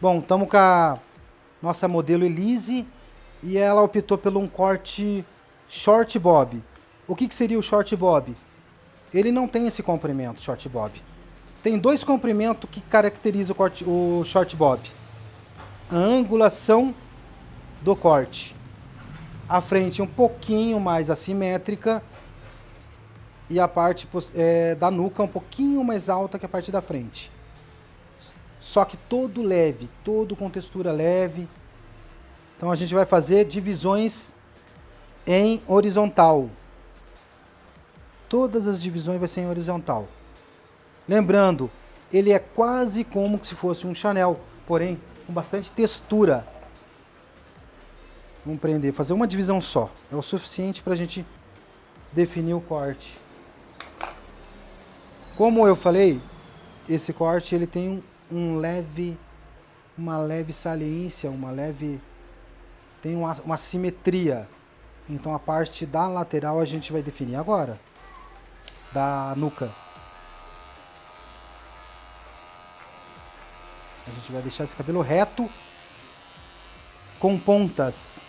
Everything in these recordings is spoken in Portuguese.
Bom, estamos com a nossa modelo Elise e ela optou por um corte short bob. O que seria o short bob? Ele não tem esse comprimento, short bob. Tem dois comprimentos que caracterizam o short bob. A angulação do corte. A frente um pouquinho mais assimétrica e a parte da nuca um pouquinho mais alta que a parte da frente. Só que todo leve, todo com textura leve. Então a gente vai fazer divisões em horizontal. Todas as divisões vai ser em horizontal. Lembrando, ele é quase como se fosse um Chanel, porém com bastante textura. Vamos prender, fazer uma divisão só. É o suficiente para a gente definir o corte. Como eu falei, esse corte ele tem uma leve saliência, tem uma simetria. Então a parte da lateral a gente vai definir agora, da nuca. A gente vai deixar esse cabelo reto com pontas.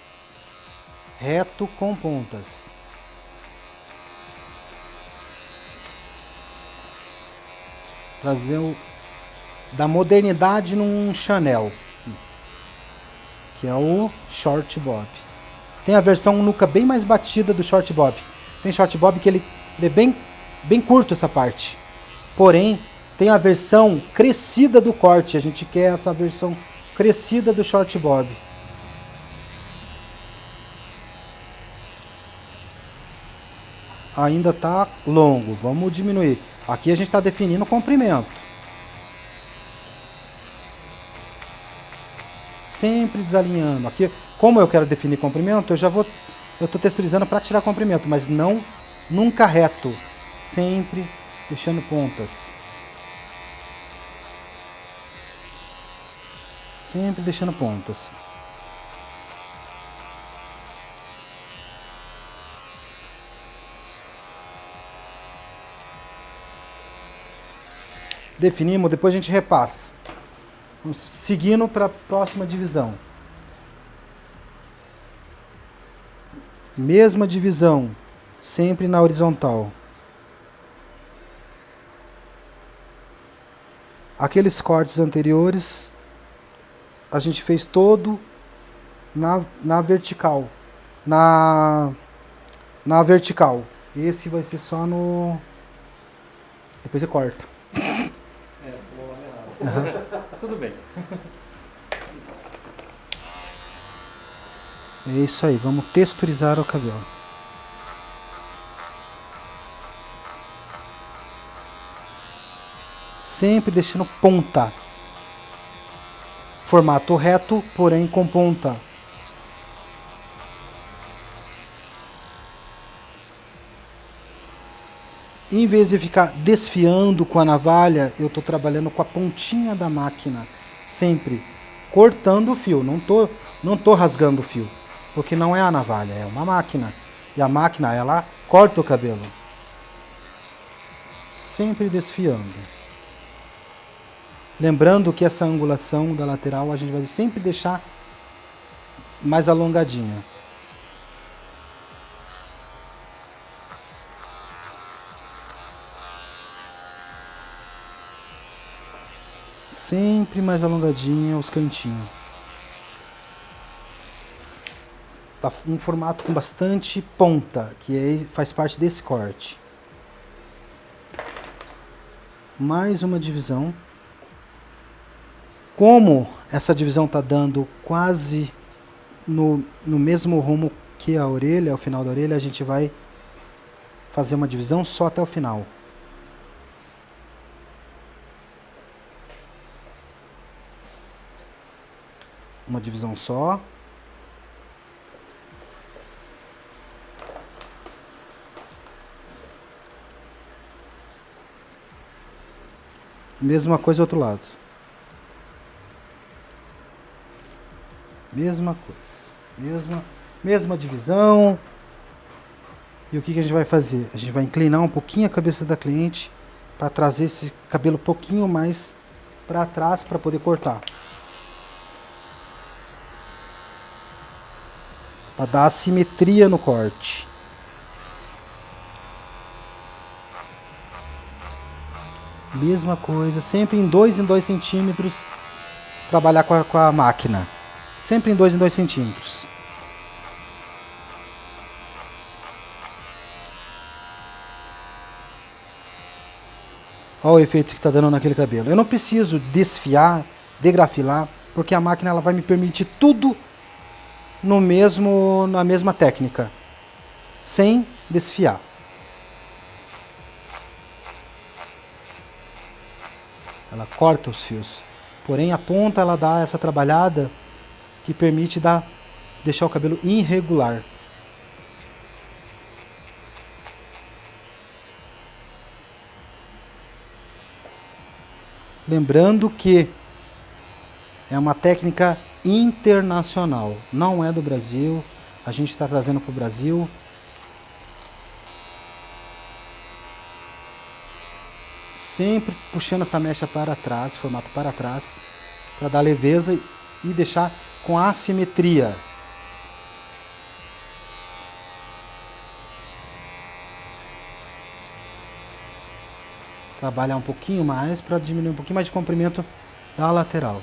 Reto com pontas. Trazer da modernidade num Chanel, que é o short bob. Tem a versão nuca bem mais batida do short bob. Tem short bob que ele é bem curto essa parte. Porém, tem a versão crescida do corte. A gente quer essa versão crescida do short bob. Ainda está longo, vamos diminuir. Aqui a gente está definindo o comprimento. Sempre desalinhando. Aqui, como eu quero definir comprimento, eu estou texturizando para tirar comprimento, mas nunca reto. Sempre deixando pontas. Sempre deixando pontas. Definimos, depois a gente repassa. Vamos seguindo para a próxima divisão. Mesma divisão, sempre na horizontal. Aqueles cortes anteriores, a gente fez todo na vertical. Na vertical. Esse vai ser só no... Depois você corta. Uhum. Tudo bem. É isso aí, vamos texturizar o cabelo. Sempre deixando ponta. Formato reto, porém com ponta. Em vez de ficar desfiando com a navalha, eu estou trabalhando com a pontinha da máquina. Sempre cortando o fio. Não tô rasgando o fio. Porque não é a navalha, é uma máquina. E a máquina, ela corta o cabelo. Sempre desfiando. Lembrando que essa angulação da lateral a gente vai sempre deixar mais alongadinha. Sempre mais alongadinha os cantinhos. Tá um formato com bastante ponta, que faz parte desse corte. Mais uma divisão. Como essa divisão tá dando quase no mesmo rumo que a orelha, ao final da orelha, a gente vai fazer uma divisão só até o final. Uma divisão só. Mesma coisa do outro lado. Mesma coisa. Mesma divisão. E o que a gente vai fazer? A gente vai inclinar um pouquinho a cabeça da cliente para trazer esse cabelo um pouquinho mais para trás para poder cortar. para dar assimetria no corte. Mesma coisa, sempre em 2 centímetros, trabalhar com a máquina. Sempre em 2 centímetros. Olha o efeito que está dando naquele cabelo. Eu não preciso desfiar, degrafilar, porque a máquina ela vai me permitir tudo na mesma técnica, sem desfiar. Ela corta os fios. Porém, a ponta ela dá essa trabalhada que permite deixar o cabelo irregular. Lembrando que é uma técnica internacional, não é do Brasil. A gente está trazendo para o Brasil. Sempre puxando essa mecha para trás, formato para trás, para dar leveza e deixar com assimetria. Trabalhar um pouquinho mais para diminuir um pouquinho mais de comprimento da lateral.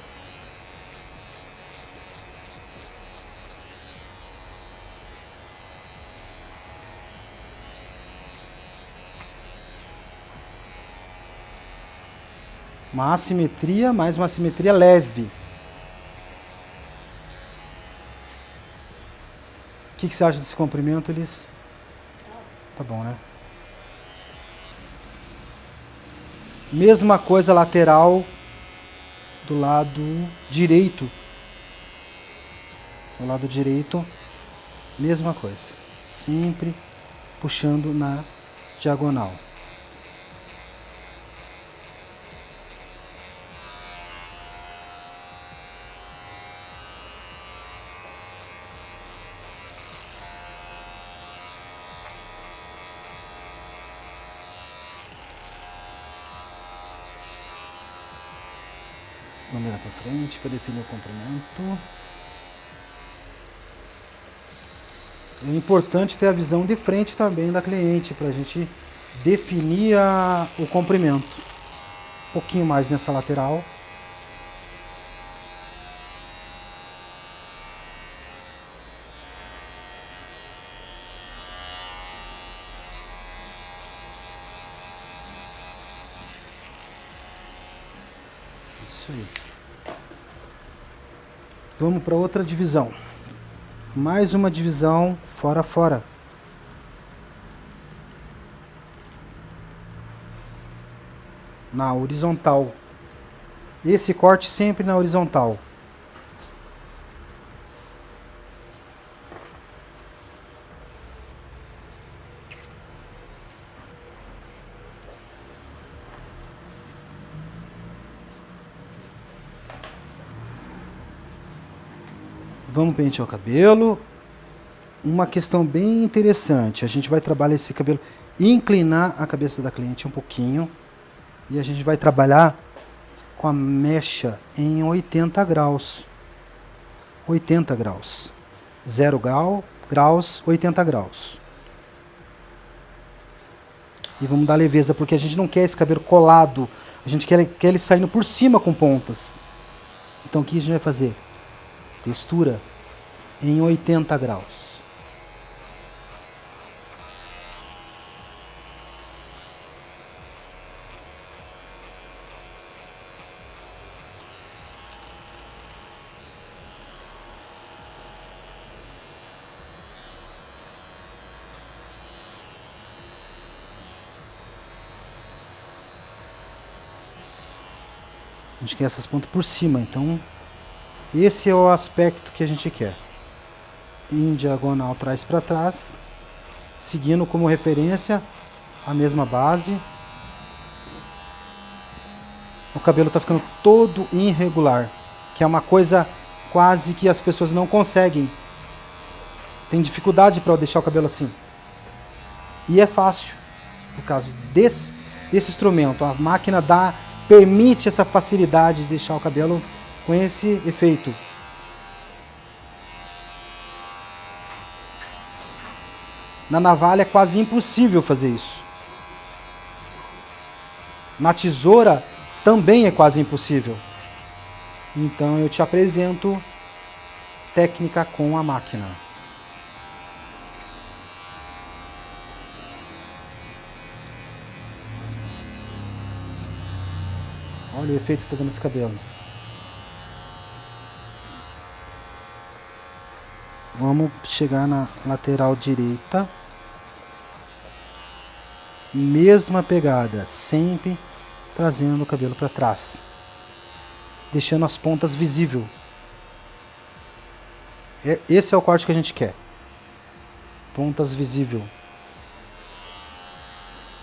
Uma assimetria, mais uma assimetria leve. O que você acha desse comprimento, Elis? Tá bom, né? Mesma coisa lateral do lado direito. Do lado direito, mesma coisa. Sempre puxando na diagonal. Vamos virar para frente para definir o comprimento. É importante ter a visão de frente também da cliente para a gente definir o comprimento. Um pouquinho mais nessa lateral. Isso aí. Vamos para outra divisão. Mais uma divisão fora fora. Na horizontal. Esse corte sempre na horizontal. Vamos pentear o cabelo. Uma questão bem interessante. A gente vai trabalhar esse cabelo, inclinar a cabeça da cliente um pouquinho. E a gente vai trabalhar com a mecha em 80 graus. 80 graus. 0 graus, 80 graus. E vamos dar leveza, porque a gente não quer esse cabelo colado. A gente quer ele saindo por cima com pontas. Então o que a gente vai fazer? Textura em 80 graus. A gente quer essas pontas por cima, então esse é o aspecto que a gente quer. Em diagonal, trás para trás, seguindo como referência a mesma base. O cabelo está ficando todo irregular, que é uma coisa quase que as pessoas não conseguem. Tem dificuldade para deixar o cabelo assim. E é fácil, por causa desse instrumento. A máquina permite essa facilidade de deixar o cabelo com esse efeito. Na navalha é quase impossível fazer isso. Na tesoura também é quase impossível. Então eu te apresento técnica com a máquina. Olha o efeito que está dando nesse cabelo. Vamos chegar na lateral direita. Mesma pegada, sempre trazendo o cabelo para trás, deixando as pontas visíveis. Esse é o corte que a gente quer. Pontas visíveis.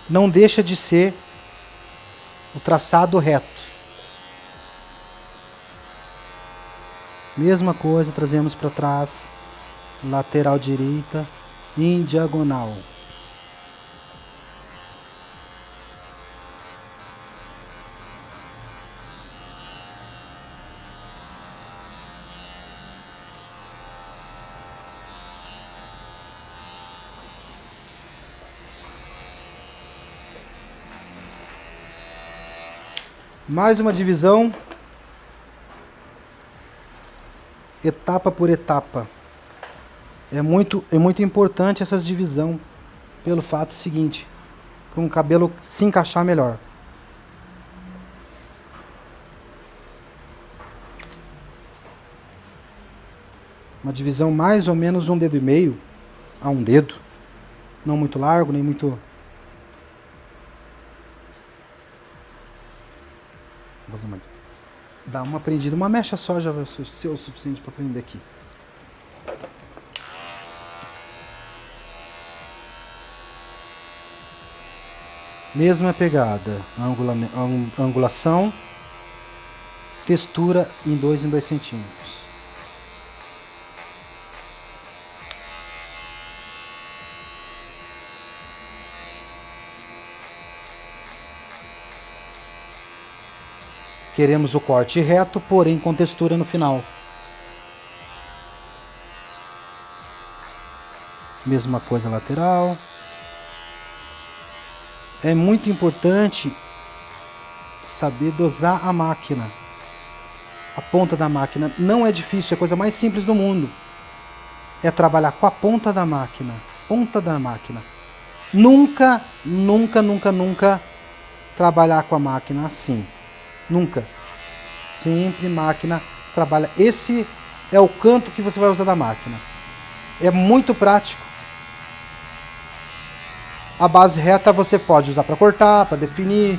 Não deixa de ser o traçado reto. Mesma coisa, trazemos para trás, lateral direita, em diagonal. Mais uma divisão, etapa por etapa. É muito importante essa divisão, pelo fato seguinte, para um cabelo se encaixar melhor. Uma divisão mais ou menos 1,5 dedo a 1 dedo. Não muito largo, nem muito... Dá uma prendida, uma mecha só já vai ser o suficiente para prender aqui. Mesma pegada, angulação, textura em 2 em 2 centímetros. Queremos o corte reto, porém com textura no final. Mesma coisa lateral. É muito importante saber dosar a máquina. A ponta da máquina não é difícil, é a coisa mais simples do mundo. É trabalhar com a ponta da máquina. Ponta da máquina. Nunca trabalhar com a máquina assim. Nunca. Sempre máquina se trabalha. Esse é o canto que você vai usar da máquina. É muito prático. A base reta você pode usar para cortar, para definir,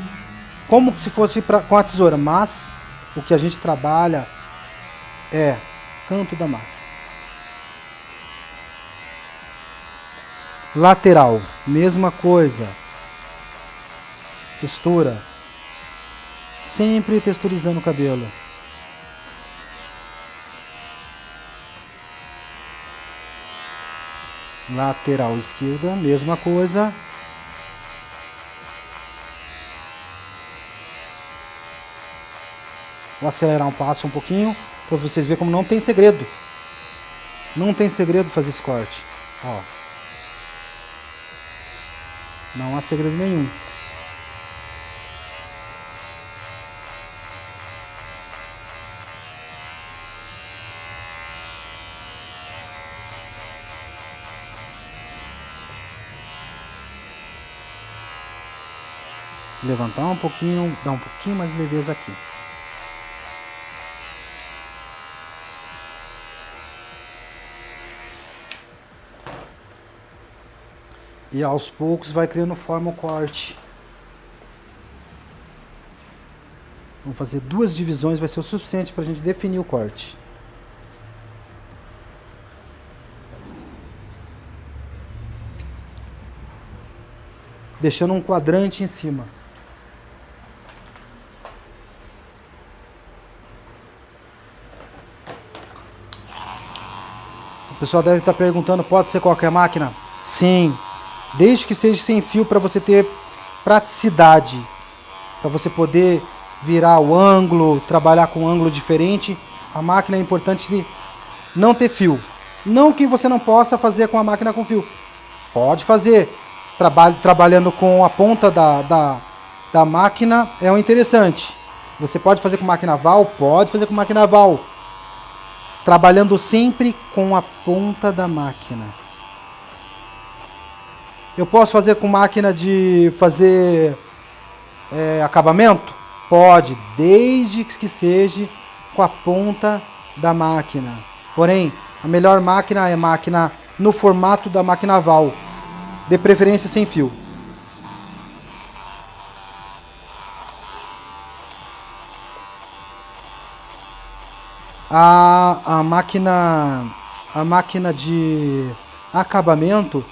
como se fosse com a tesoura. Mas o que a gente trabalha é canto da máquina. Lateral, mesma coisa. Textura. Sempre texturizando o cabelo. Lateral esquerda, mesma coisa. Vou acelerar um passo um pouquinho para vocês verem como não tem segredo. Não tem segredo fazer esse corte. Ó. Não há segredo nenhum. Levantar um pouquinho, dar um pouquinho mais de leveza aqui. E aos poucos vai criando forma o corte. Vamos fazer 2 divisões, vai ser o suficiente para a gente definir o corte. Deixando um quadrante em cima. O pessoal deve estar perguntando, pode ser qualquer máquina? Sim. Desde que seja sem fio, para você ter praticidade, para você poder virar o ângulo, trabalhar com um ângulo diferente. A máquina é importante de não ter fio. Não que você não possa fazer com a máquina com fio, Pode fazer. Trabalhando com a ponta da máquina é o interessante. Você pode fazer com máquina Val? Pode fazer com máquina Val. Trabalhando sempre com a ponta da máquina. Eu posso fazer com máquina de fazer acabamento? Pode, desde que seja com a ponta da máquina. Porém, a melhor máquina é máquina no formato da máquina Val, de preferência sem fio. A máquina de acabamento,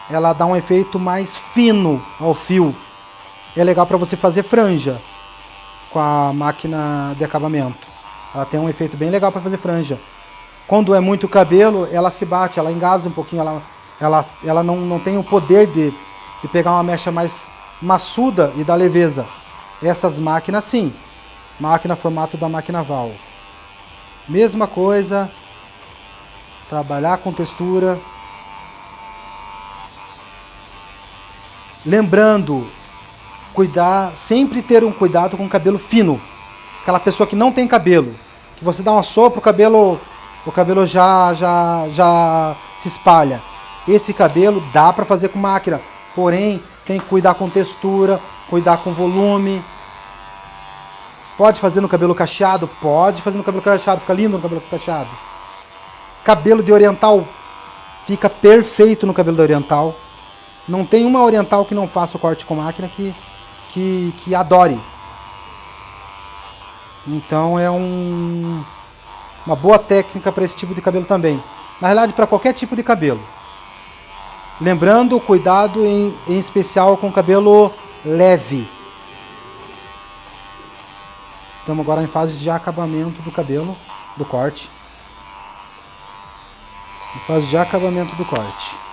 ela dá um efeito mais fino ao fio. É legal para você fazer franja com a máquina de acabamento. Ela tem um efeito bem legal para fazer franja. Quando é muito cabelo, ela se bate, ela engasa um pouquinho, ela não tem o poder de pegar uma mecha mais maçuda e dar leveza. Essas máquinas sim. Máquina formato da máquina Val. Mesma coisa. Trabalhar com textura. Lembrando, sempre ter um cuidado com o cabelo fino. Aquela pessoa que não tem cabelo, que você dá uma sopa, o cabelo já se espalha. Esse cabelo dá para fazer com máquina, porém tem que cuidar com textura, cuidar com volume. Pode fazer no cabelo cacheado? Pode fazer no cabelo cacheado, fica lindo no cabelo cacheado. Cabelo de oriental fica perfeito no cabelo de oriental. Não tem uma oriental que não faça o corte com máquina que adore. Então é uma boa técnica para esse tipo de cabelo também. Na realidade, para qualquer tipo de cabelo. Lembrando, cuidado em especial com cabelo leve. Estamos agora em fase de acabamento do cabelo, do corte. Em fase de acabamento do corte.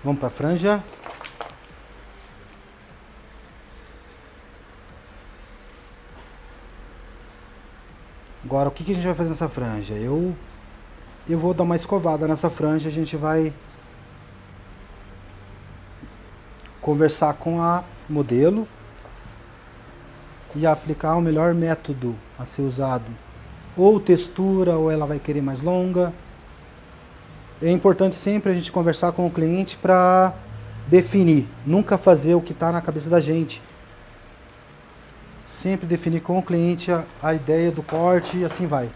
Vamos para a franja. Agora, o que a gente vai fazer nessa franja? Eu vou dar uma escovada nessa franja. A gente vai conversar com a modelo e aplicar o melhor método a ser usado. Ou textura, ou ela vai querer mais longa. É importante sempre a gente conversar com o cliente para definir. Nunca fazer o que está na cabeça da gente. Sempre definir com o cliente a ideia do corte e assim vai.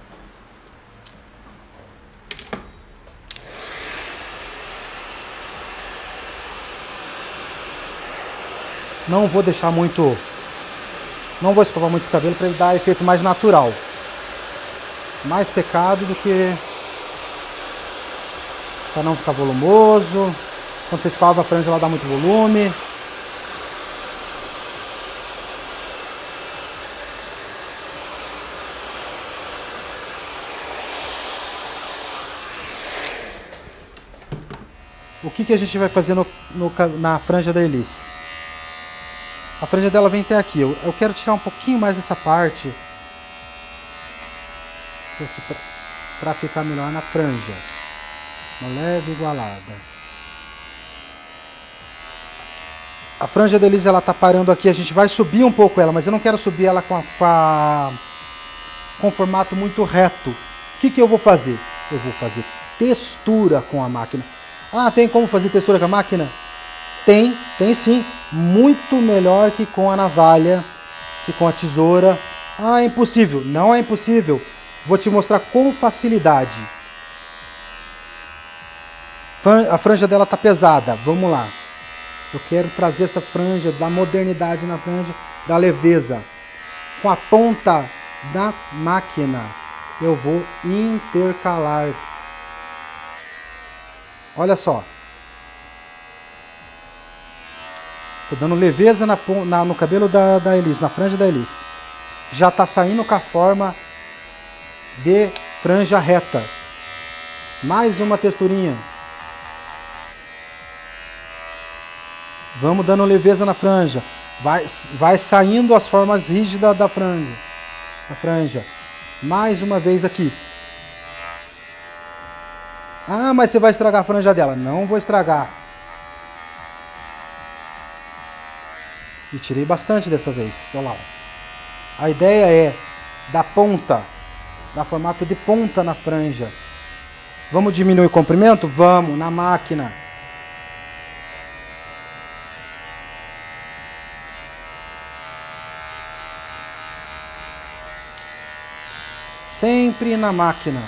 Não vou deixar muito... Não vou escovar muito esse cabelo para ele dar efeito mais natural. Mais secado do que... Para não ficar volumoso. Quando você escova a franja, ela dá muito volume. O que a gente vai fazer na franja da Elis? A franja dela vem até aqui. Eu quero tirar um pouquinho mais dessa parte para ficar melhor na franja. Uma leve igualada. A franja da Elis, ela tá parando aqui. A gente vai subir um pouco ela, mas eu não quero subir ela com formato muito reto. O que eu vou fazer? Eu vou fazer textura com a máquina. Ah, tem como fazer textura com a máquina? Tem sim. Muito melhor que com a navalha, que com a tesoura. Ah, é impossível. Não é impossível. Vou te mostrar com facilidade. A franja dela tá pesada. Vamos lá. Eu quero trazer essa franja, da modernidade na franja, da leveza. Com a ponta da máquina, eu vou intercalar. Olha só. Tô dando leveza no cabelo da Elis, na franja da Elis. já está saindo com a forma de franja reta. Mais uma texturinha. Vamos dando leveza na franja. Vai saindo as formas rígidas da franja. A franja. Mais uma vez aqui. Ah, mas você vai estragar a franja dela. Não vou estragar. E tirei bastante dessa vez. Olha lá. A ideia é dar ponta. Dar formato de ponta na franja. Vamos diminuir o comprimento? Vamos, na máquina. Sempre na máquina.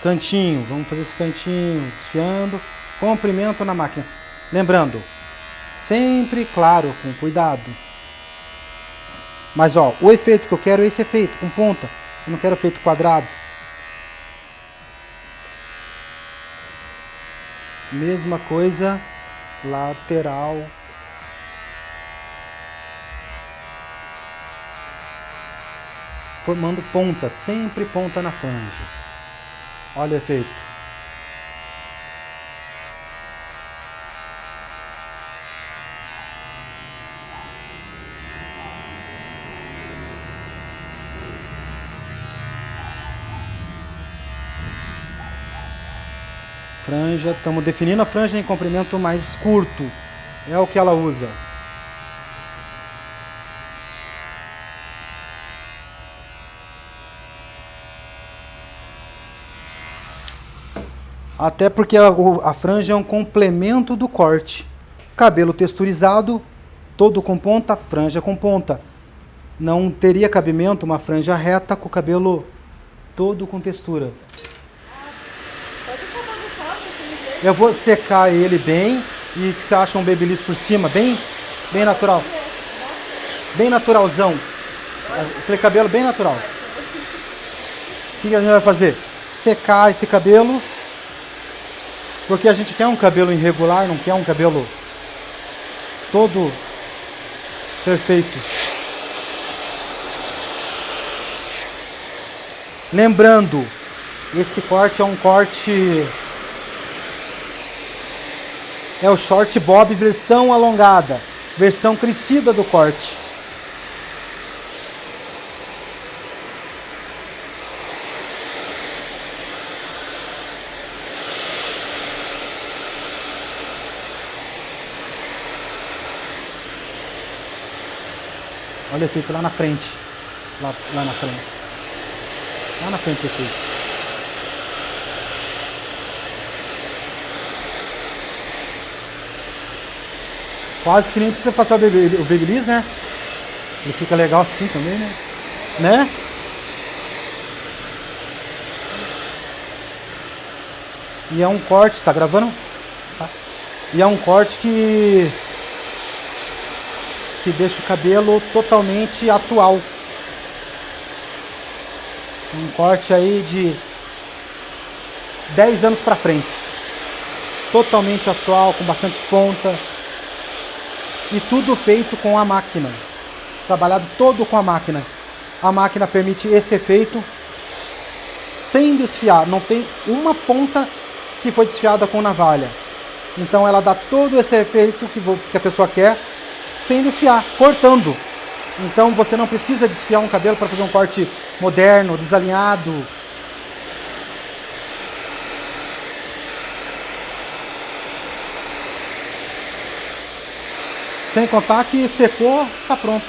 Cantinho, vamos fazer esse cantinho, desfiando. Comprimento na máquina. Lembrando, sempre, claro, com cuidado. Mas ó, o efeito que eu quero é esse efeito, com ponta. Eu não quero efeito quadrado. Mesma coisa, lateral. Formando ponta, sempre ponta na franja. Olha o efeito. Franja, estamos definindo a franja em comprimento mais curto. É o que ela usa. Até porque a franja é um complemento do corte. Cabelo texturizado, todo com ponta, franja com ponta. Não teria cabimento uma franja reta com o cabelo todo com textura. Eu vou secar ele bem e que você acha um babyliss por cima, bem natural. Bem naturalzão. Aquele cabelo bem natural. O que a gente vai fazer? Secar esse cabelo. Porque a gente quer um cabelo irregular, não quer um cabelo todo perfeito. Lembrando, esse corte é um corte... É o short bob versão alongada, versão crescida do corte. Olha o efeito lá na frente. Lá na frente. Lá na frente o efeito. Quase que nem precisa passar o babyliss, né? Ele fica legal assim também, né? E é um corte, tá gravando? Tá. E é um corte que deixa o cabelo totalmente atual. Um corte aí de 10 anos pra frente. Totalmente atual, com bastante ponta. E tudo feito com a máquina. Trabalhado todo com a máquina. A máquina permite esse efeito sem desfiar. Não tem uma ponta que foi desfiada com navalha. Então ela dá todo esse efeito que a pessoa quer sem desfiar, cortando. Então você não precisa desfiar um cabelo para fazer um corte moderno, desalinhado. Sem contar que secou, tá pronto.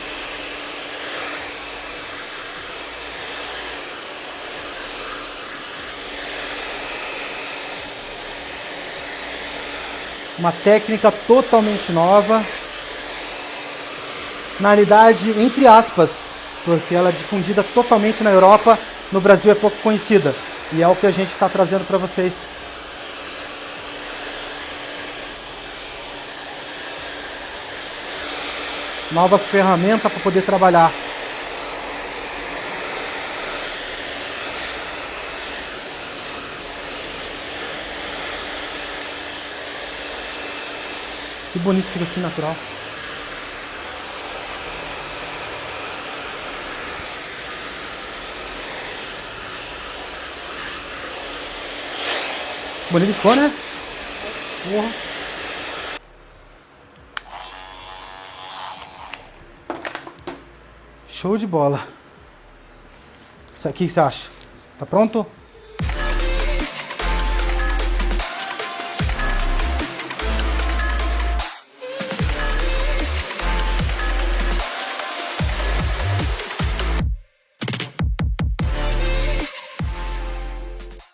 Uma técnica totalmente nova. Na realidade, entre aspas, porque ela é difundida totalmente na Europa, no Brasil é pouco conhecida. E é o que a gente está trazendo para vocês. Novas ferramentas para poder trabalhar. Que bonito, fica assim natural. Bonito ficou, né? Porra. Show de bola. O que você acha? Tá pronto?